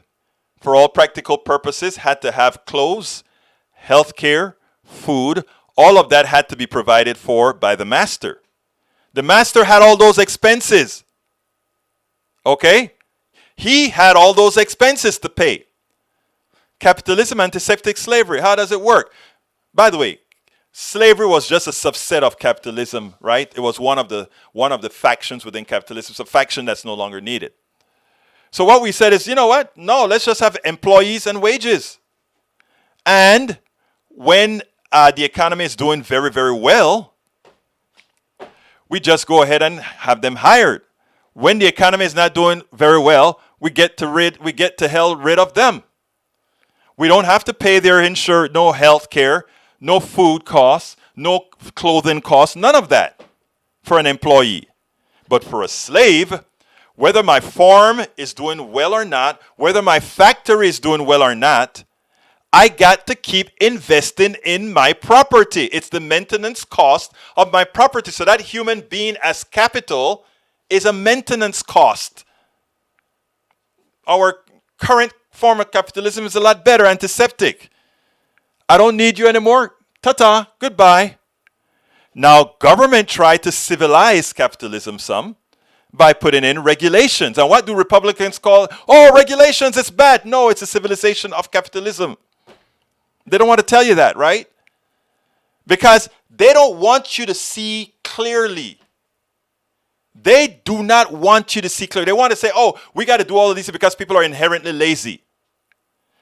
A: for all practical purposes, had to have clothes, health care, food. All of that had to be provided for by the master. The master had all those expenses. Okay? He had all those expenses to pay. Capitalism, antiseptic slavery. How does it work? By the way, slavery was just a subset of capitalism, right? It was one of the factions within capitalism. It's a faction that's no longer needed. So what we said is, you know what? No, let's just have employees and wages. And when the economy is doing very, very well, we just go ahead and have them hired. When the economy is not doing very well, we get to hell rid of them. We don't have to pay their insurance, no health care, no food costs, no clothing costs, none of that for an employee. But for a slave, whether my farm is doing well or not, whether my factory is doing well or not, I got to keep investing in my property. It's the maintenance cost of my property. So that human being as capital is a maintenance cost. Our current form of capitalism is a lot better, antiseptic. I don't need you anymore. Ta-ta, goodbye. Now, government tried to civilize capitalism some by putting in regulations. And what do Republicans call? Oh, regulations, it's bad. No, it's a civilization of capitalism. They don't want to tell you that, right? Because they don't want you to see clearly. They do not want you to see clearly. They want to say, oh, we got to do all of these because people are inherently lazy.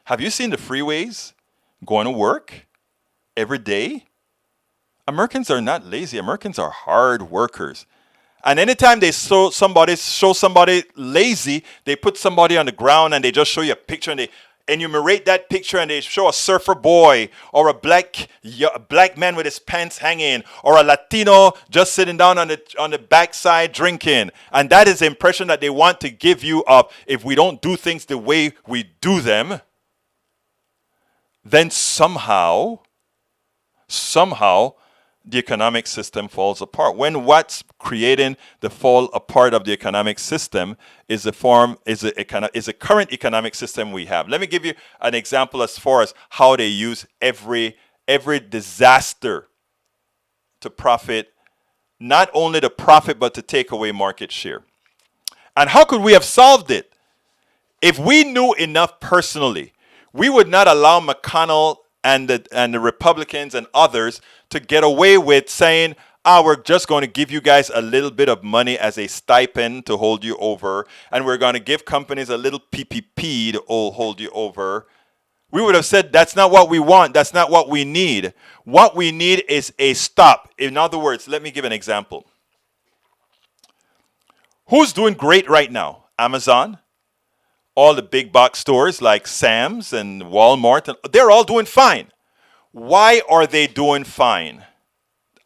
A: Have you seen the freeways going to work every day? Americans are not lazy. Americans are hard workers. And anytime they show somebody lazy, they put somebody on the ground and they just show you a picture and they enumerate that picture and they show a surfer boy or a black man with his pants hanging or a Latino just sitting down on the backside drinking. And that is the impression that they want to give you of if we don't do things the way we do them, then somehow the economic system falls apart. When what's creating the fall apart of the economic system is the current economic system we have. Let me give you an example as far as how they use every disaster to profit, not only to profit, but to take away market share. And how could we have solved it? If we knew enough personally, we would not allow McConnell and the Republicans and others to get away with saying, we're just going to give you guys a little bit of money as a stipend to hold you over, and we're going to give companies a little PPP to hold you over. We would have said, that's not what we want. That's not what we need. What we need is a stop. In other words, let me give an example. Who's doing great right now? Amazon? All the big box stores like Sam's and Walmart, they're all doing fine. Why are they doing fine?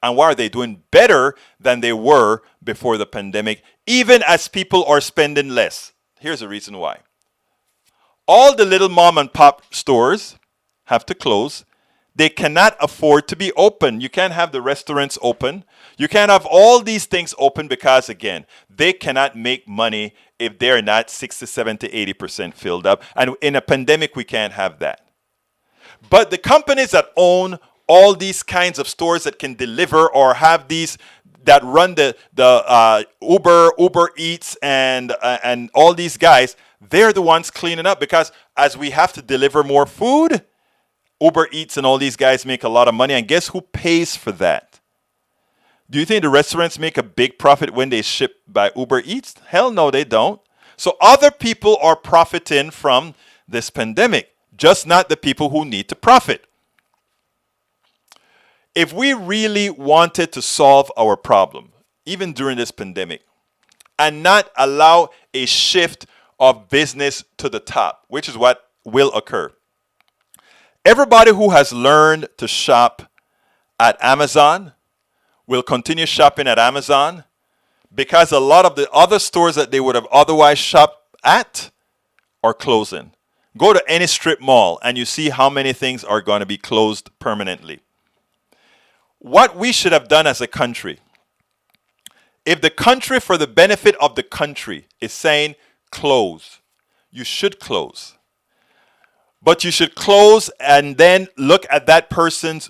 A: And why are they doing better than they were before the pandemic, even as people are spending less? Here's the reason why. All the little mom and pop stores have to close. They cannot afford to be open. You can't have the restaurants open. You can't have all these things open because, again, they cannot make money if they're not 60, 70, 80% filled up. And in a pandemic, we can't have that. But the companies that own all these kinds of stores that can deliver or have these that run the Uber Eats and all these guys, they're the ones cleaning up because as we have to deliver more food, Uber Eats and all these guys make a lot of money. And guess who pays for that? Do you think the restaurants make a big profit when they ship by Uber Eats? Hell no, they don't. So other people are profiting from this pandemic, just not the people who need to profit. If we really wanted to solve our problem, even during this pandemic, and not allow a shift of business to the top, which is what will occur. Everybody who has learned to shop at Amazon will continue shopping at Amazon because a lot of the other stores that they would have otherwise shopped at are closing. Go to any strip mall and you see how many things are going to be closed permanently. What we should have done as a country, if the country, for the benefit of the country, is saying close, you should close. But you should close and then look at that person's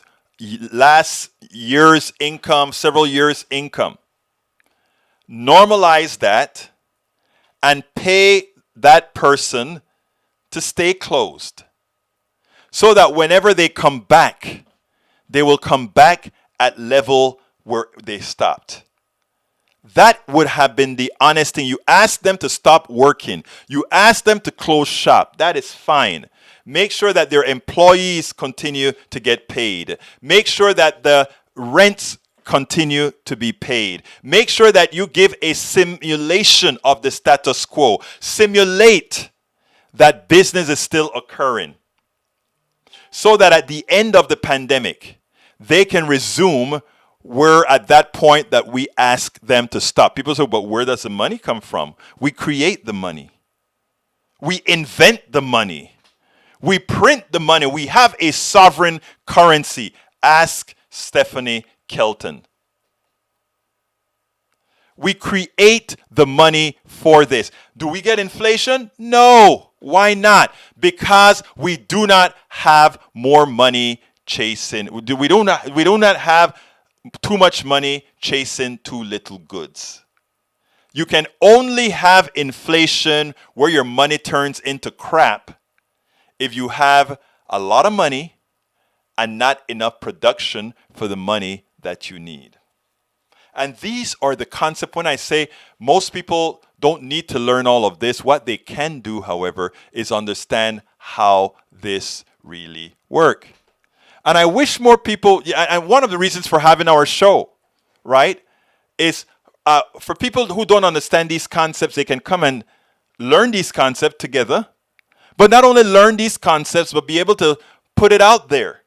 A: last year's income, several years' income. Normalize that and pay that person to stay closed so that whenever they come back, they will come back at level where they stopped. That would have been the honest thing. You ask them to stop working. You ask them to close shop. That is fine. Make sure that their employees continue to get paid. Make sure that the rents continue to be paid. Make sure that you give a simulation of the status quo. Simulate that business is still occurring so that at the end of the pandemic, they can resume. We're at that point that we ask them to stop. People say, but where does the money come from? We create the money. We invent the money. We print the money. We have a sovereign currency. Ask Stephanie Kelton. We create the money for this. Do we get inflation? No. Why not? Because we do not have more money chasing. We do not have too much money chasing too little goods. You can only have inflation where your money turns into crap if you have a lot of money and not enough production for the money that you need. And these are the concepts. When I say most people don't need to learn all of this, what they can do, however, is understand how this really works. And I wish more people, and one of the reasons for having our show, right, is for people who don't understand these concepts, they can come and learn these concepts together. But not only learn these concepts, but be able to put it out there.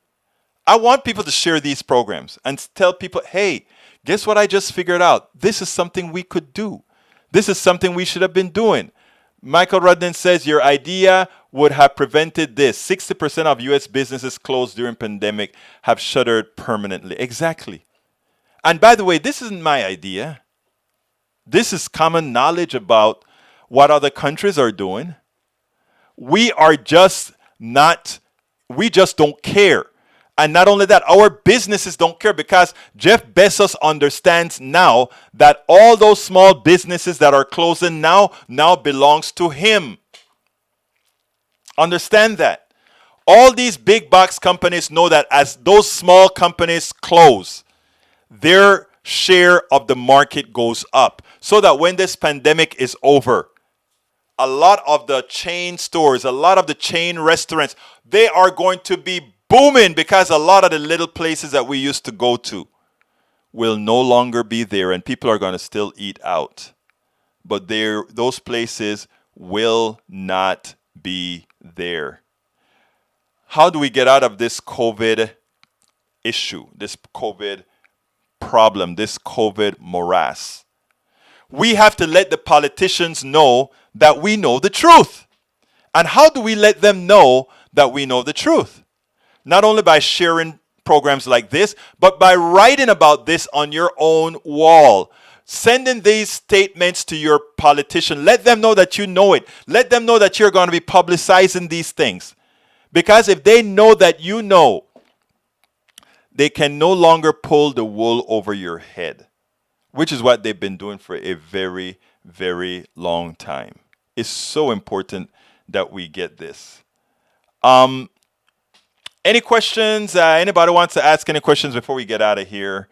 A: I want people to share these programs and tell people, hey, guess what I just figured out? This is something we could do. This is something we should have been doing. Michael Rudden says your idea would have prevented this. 60% of U.S. businesses closed during pandemic have shuttered permanently. Exactly. And by the way, this isn't my idea. This is common knowledge about what other countries are doing. We just don't care. And not only that, our businesses don't care because Jeff Bezos understands now that all those small businesses that are closing now belongs to him. Understand that. All these big box companies know that as those small companies close, their share of the market goes up. So that when this pandemic is over, a lot of the chain stores, a lot of the chain restaurants, they are going to be booming because a lot of the little places that we used to go to will no longer be there and people are going to still eat out. But those places will not be there. How do we get out of this COVID issue, this COVID problem, this COVID morass? We have to let the politicians know that we know the truth. And how do we let them know that we know the truth? Not only by sharing programs like this, but by writing about this on your own wall. Sending these statements to your politician. Let them know that you know it. Let them know that you're going to be publicizing these things. Because if they know that you know, they can no longer pull the wool over your head. Which is what they've been doing for a very, very long time. It's so important that we get this. Any questions? Anybody wants to ask any questions before we get out of here?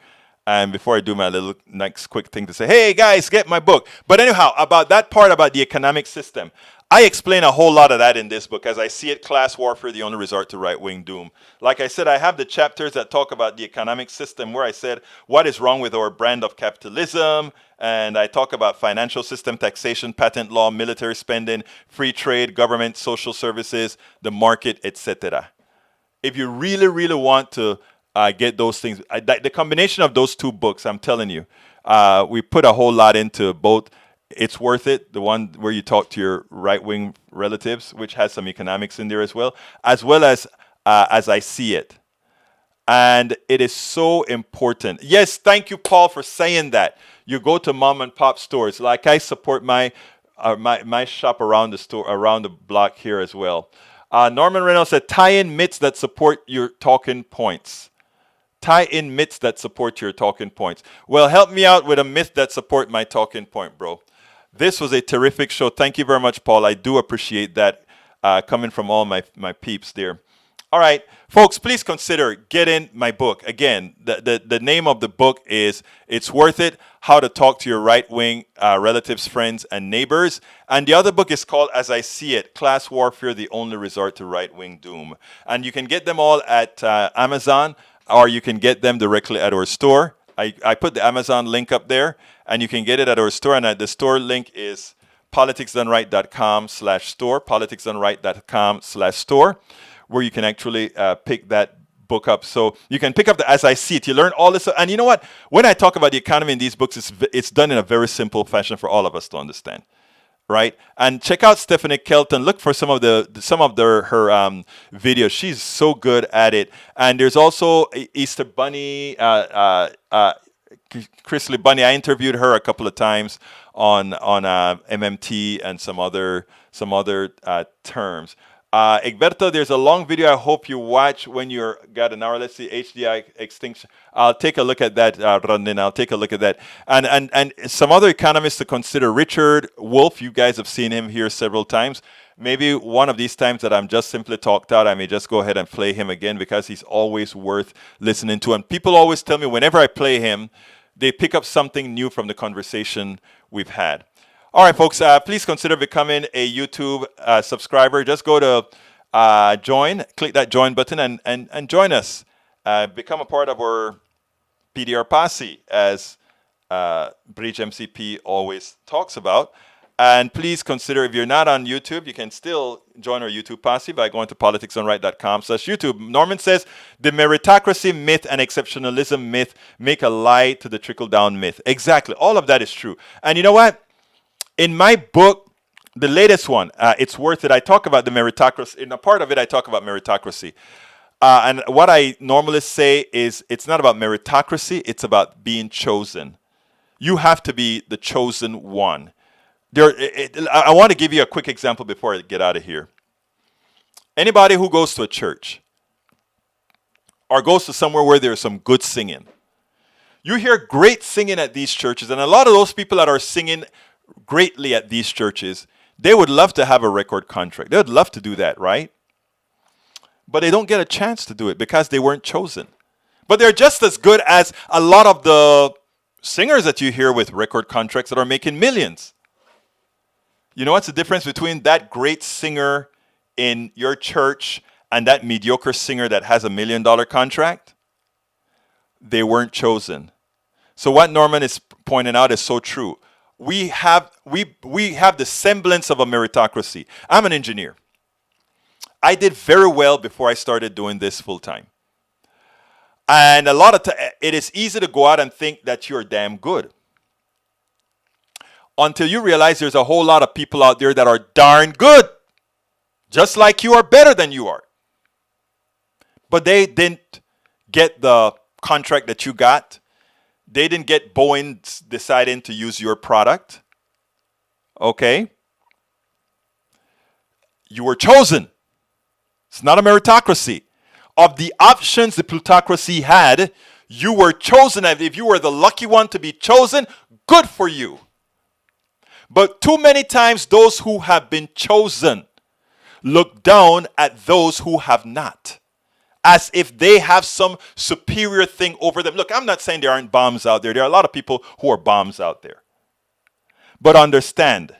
A: And before I do my little next quick thing to say, hey guys, get my book. But anyhow, about that part about the economic system, I explain a whole lot of that in this book. As I see it, Class Warfare, the only resort to right-wing doom. Like I said, I have the chapters that talk about the economic system where I said what is wrong with our brand of capitalism. And I talk about financial system, taxation, patent law, military spending, free trade, government, social services, the market, etc. If you really, really want to get those things, the combination of those two books, I'm telling you, we put a whole lot into both. It's Worth It, the one where you talk to your right-wing relatives, which has some economics in there as well as I See It. And it is so important. Yes, thank you, Paul, for saying that. You go to mom and pop stores. Like I support my shop around the store, around the block here as well. Norman Reynolds said, tie in myths that support your talking points. Tie in myths that support your talking points. Well, help me out with a myth that support my talking point, bro. This was a terrific show. Thank you very much, Paul. I do appreciate that coming from all my peeps there. All right, folks, please consider getting my book. Again, the name of the book is It's Worth It, How to Talk to Your Right-Wing Relatives, Friends, and Neighbors. And the other book is called As I See It, Class Warfare, the Only Resort to Right-Wing Doom. And you can get them all at Amazon, or you can get them directly at our store. I put the Amazon link up there, and you can get it at our store. And the store link is politicsdoneright.com/store, politicsdoneright.com/store, where you can actually pick that book up. So you can pick up the As I See It. You learn all this. And you know what? When I talk about the economy in these books, it's done in a very simple fashion for all of us to understand. Right? And check out Stephanie Kelton. Look for some of her videos. She's so good at it. And there's also Easter Bunny. Chris Bunny, I interviewed her a couple of times on MMT and some other terms. Egberto, there's a long video I hope you watch when you're got an hour. Let's see, HDI extinction. I'll take a look at that, Rondin. I'll take a look at that. And some other economists to consider. Richard Wolff, you guys have seen him here several times. Maybe one of these times that I'm just simply talked out, I may just go ahead and play him again because he's always worth listening to. And people always tell me whenever I play him, they pick up something new from the conversation we've had. All right, folks, please consider becoming a YouTube subscriber. Just go to join, click that join button, and join us. Become a part of our PDR posse, as Bridge MCP always talks about. And please consider, if you're not on YouTube, you can still join our YouTube posse by going to politicsdoneright.com/YouTube. Norman says, the meritocracy myth and exceptionalism myth make a lie to the trickle-down myth. Exactly. All of that is true. And you know what? In my book, the latest one, It's Worth It, I talk about the meritocracy. In a part of it, I talk about meritocracy. And what I normally say is it's not about meritocracy, it's about being chosen. You have to be the chosen one. I want to give you a quick example before I get out of here. Anybody who goes to a church or goes to somewhere where there's some good singing, you hear great singing at these churches, and a lot of those people that are singing greatly at these churches, they would love to have a record contract. They would love to do that, right? But they don't get a chance to do it because they weren't chosen. But they're just as good as a lot of the singers that you hear with record contracts that are making millions. You know what's the difference between that great singer in your church and that mediocre singer that has $1 million contract? They weren't chosen. So what Norman is pointing out is so true. We have the semblance of a meritocracy. I'm an engineer. I did very well before I started doing this full time. And a lot of it is easy to go out and think that you're damn good, until you realize there's a whole lot of people out there that are darn good, just like you, are better than you are. But they didn't get the contract that you got. They didn't get Boeing deciding to use your product. Okay? You were chosen. It's not a meritocracy. Of the options the plutocracy had, you were chosen. And if you were the lucky one to be chosen, good for you. But too many times those who have been chosen look down at those who have not, as if they have some superior thing over them. Look, I'm not saying there aren't bombs out there. There are a lot of people who are bombs out there. But understand,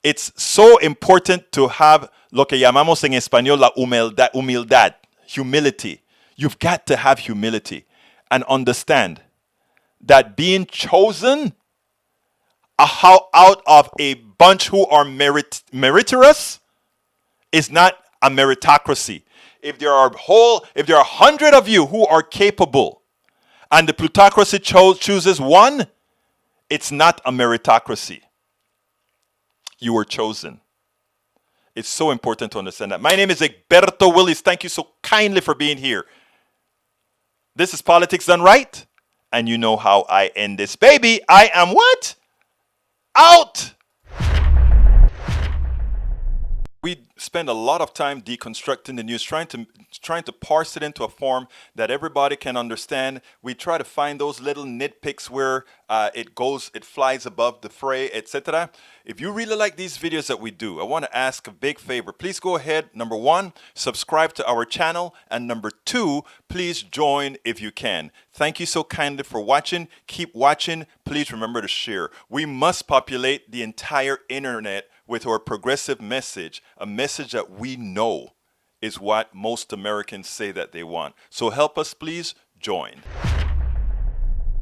A: it's so important to have lo que llamamos en español la humildad, humility. You've got to have humility and understand that being chosen out of a bunch who are meritorious is not a meritocracy. If there are 100 of you who are capable and the plutocracy chooses one, it's not a meritocracy. You were chosen. It's so important to understand that. My name is Egberto Willis. Thank you so kindly for being here. This is Politics Done Right, and you know how I end this baby. I am what? Out! We spend a lot of time deconstructing the news, trying to parse it into a form that everybody can understand. We try to find those little nitpicks where it flies above the fray, etc. If you really like these videos that we do, I want to ask a big favor. Please go ahead, number one, subscribe to our channel, and number two, please join if you can. Thank you so kindly for watching. Keep watching. Please remember to share. We must populate the entire internet with our progressive message, a message that we know is what most Americans say that they want. So help us, please join.